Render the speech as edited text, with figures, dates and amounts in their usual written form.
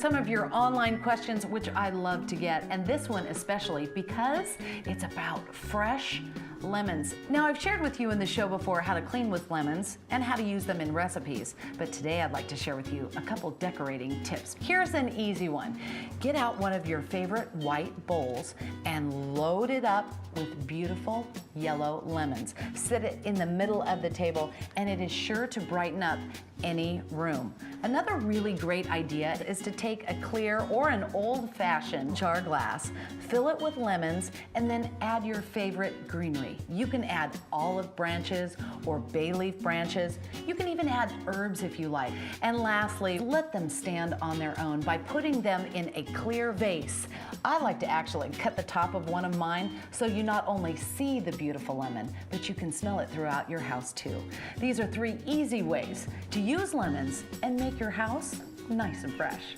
some of your online questions, which I love to get, and this one especially because it's about fresh lemons. Now, I've shared with you in the show before how to clean with lemons and how to use them in recipes, but today I'd like to share with you a couple decorating tips. Here's an easy one. Get out one of your favorite white bowls and load it up with beautiful yellow lemons. Sit it in the middle of the table and it is sure to brighten up any room. Another really great idea is to take a clear or an old-fashioned jar glass, fill it with lemons, and then add your favorite greenery. You can add olive branches or bay leaf branches. You can even add herbs if you like. And lastly, let them stand on their own by putting them in a clear vase. I like to actually cut the top of one of mine so you not only see the beautiful lemon, but you can smell it throughout your house too. These are 3 easy ways to use lemons and make your house nice and fresh.